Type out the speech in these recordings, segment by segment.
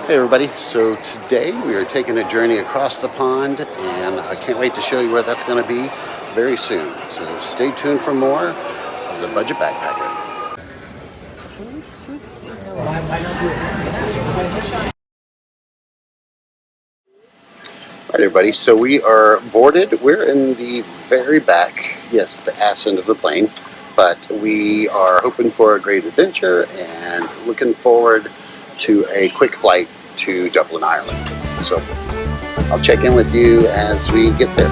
Hey everybody, so today we are taking a journey across the pond and I can't wait to show you where that's going to be very soon. So stay tuned for more of the Budget Backpacker. Alright everybody, so we are boarded. We're in the very back, yes, the ass end of the plane, but we are hoping for a great adventure and looking forward to a quick flight to Dublin, Ireland. So I'll check in with you as we get there.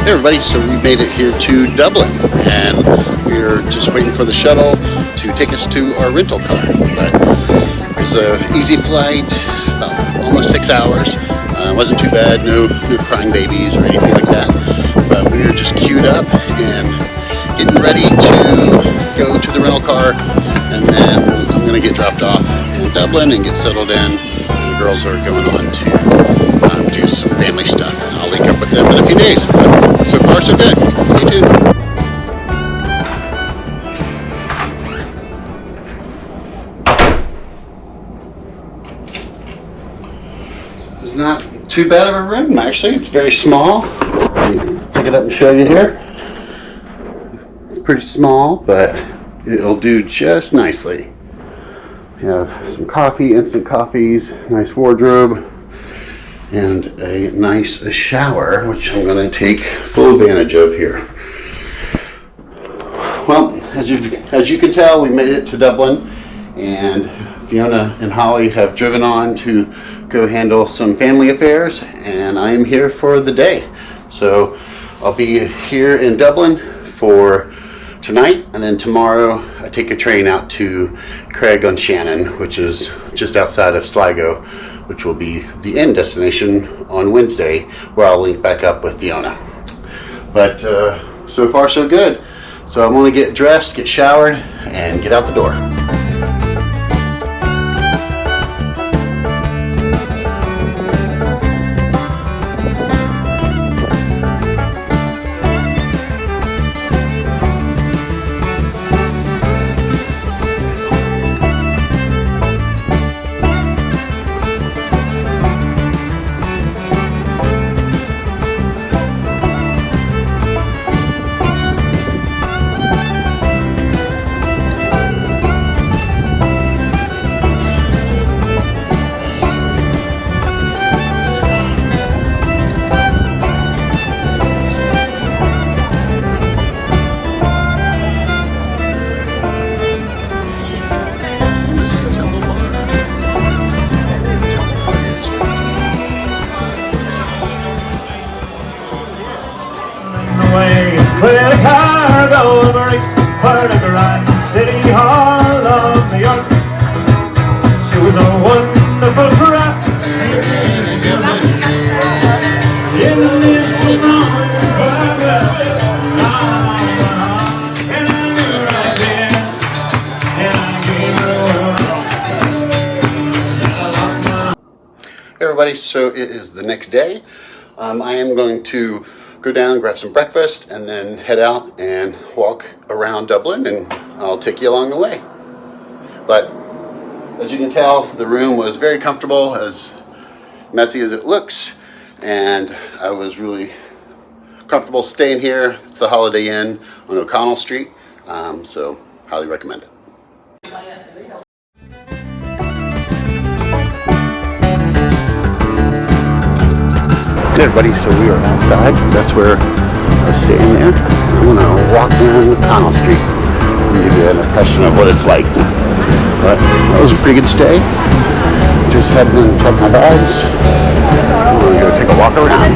Hey everybody, so we made it here to Dublin and we're just waiting for the shuttle to take us to our rental car. But it was an easy flight, about almost 6 hours. Wasn't too bad, no crying babies or anything like that. But we were just queued up and getting ready to go to the rental car, and then I'm going to get dropped off in Dublin and get settled in. And the girls are going on to do some family stuff, and I'll link up with them in a few days. But so far so good. Stay tuned. This is not too bad of a room, actually. It's very small. Pick it up and show you here. It's pretty small, but it'll do just nicely. We have some coffee, instant coffees, nice wardrobe, and a nice shower, which I'm going to take full advantage of here. Well, as you can tell, we made it to Dublin, and Fiona and Holly have driven on to go handle some family affairs, and I am here for the day. So I'll be here in Dublin for tonight, and then tomorrow I take a train out to Craig-on-Shannon, which is just outside of Sligo, which will be the end destination on Wednesday, where I'll link back up with Fiona. But so far so good. So I'm going to get dressed, get showered, and get out the door. With a cargo bricks, where the grand city hall of New York. She was a wonderful craft. In this Hey everybody, so it is the next day. I am going to go down, grab some breakfast, and then head out and walk around Dublin, and I'll take you along the way. But as you can tell, the room was very comfortable, as messy as it looks, and I was really comfortable staying here. It's the Holiday Inn on O'Connell Street, so highly recommend it. Hey everybody, so we are outside. That's where I was staying there. I'm going to walk down O'Connell Street and give you an impression of what it's like. But that was a pretty good stay. Just heading in and check my bags. I'm going to go take a walk around.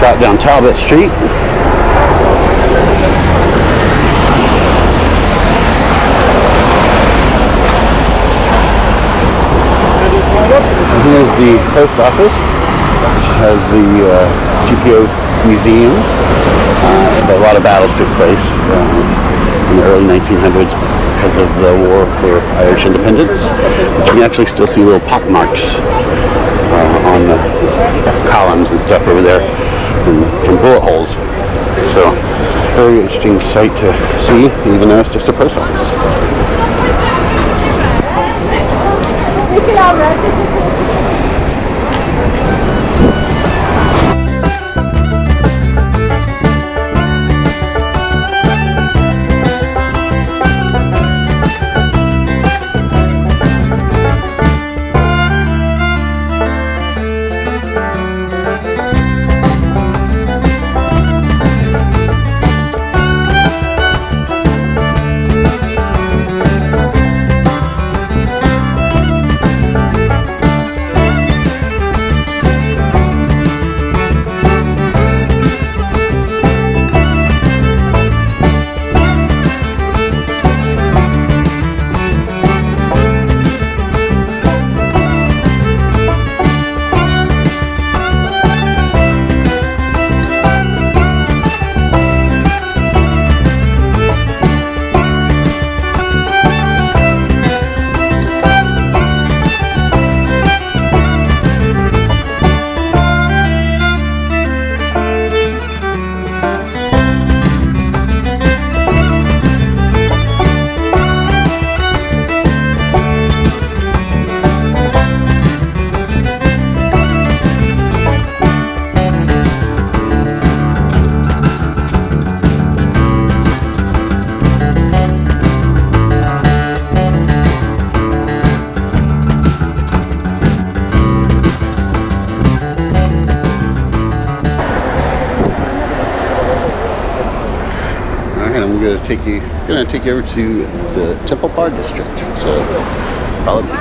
shot down Talbot Street. Here's the post office, which has the GPO Museum. A lot of battles took place in the early 1900s because of the war for Irish independence. But you can actually still see little pock marks on the columns and stuff over there from bullet holes. So, very interesting sight to see, even though it's just a post office. Gonna take you over to the Temple Bar District. So follow me.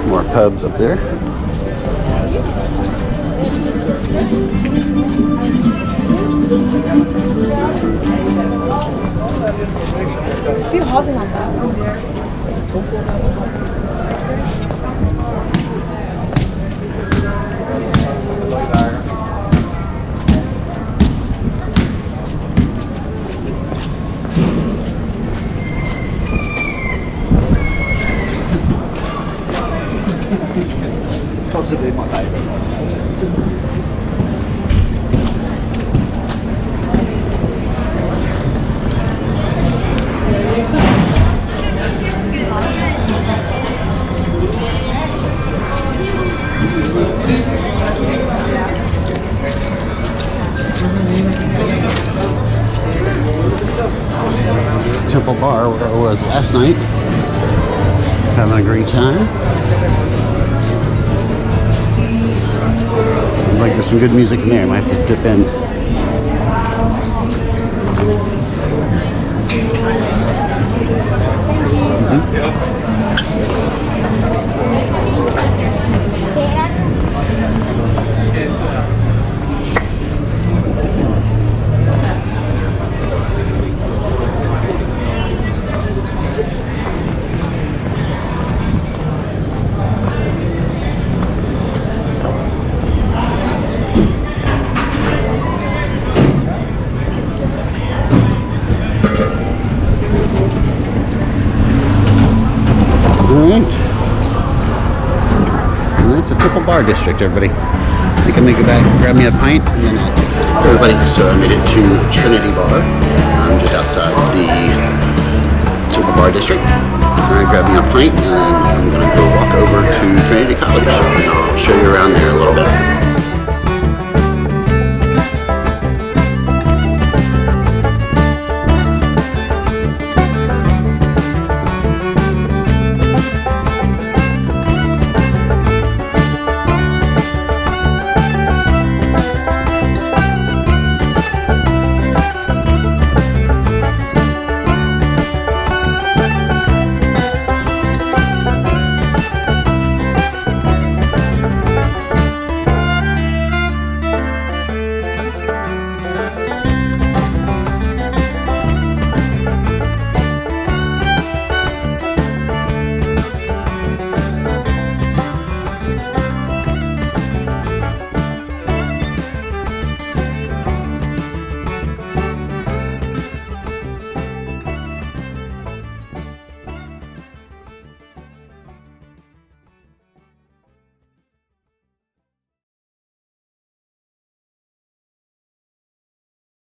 More pubs up there. 짜증난다. Possibly my favourite. Temple Bar where I was last night, having a great time. Seems like there's some good music in there. I might have to dip in. Alright. And that's the Triple Bar District, everybody. I can make it back, grab me a pint, and then I'll... Hey everybody, so I made it to Trinity Bar. I'm just outside the Triple Bar District. I'm gonna grab me a pint, and then I'm gonna go walk over to Trinity College. And I'll show you around there a little bit.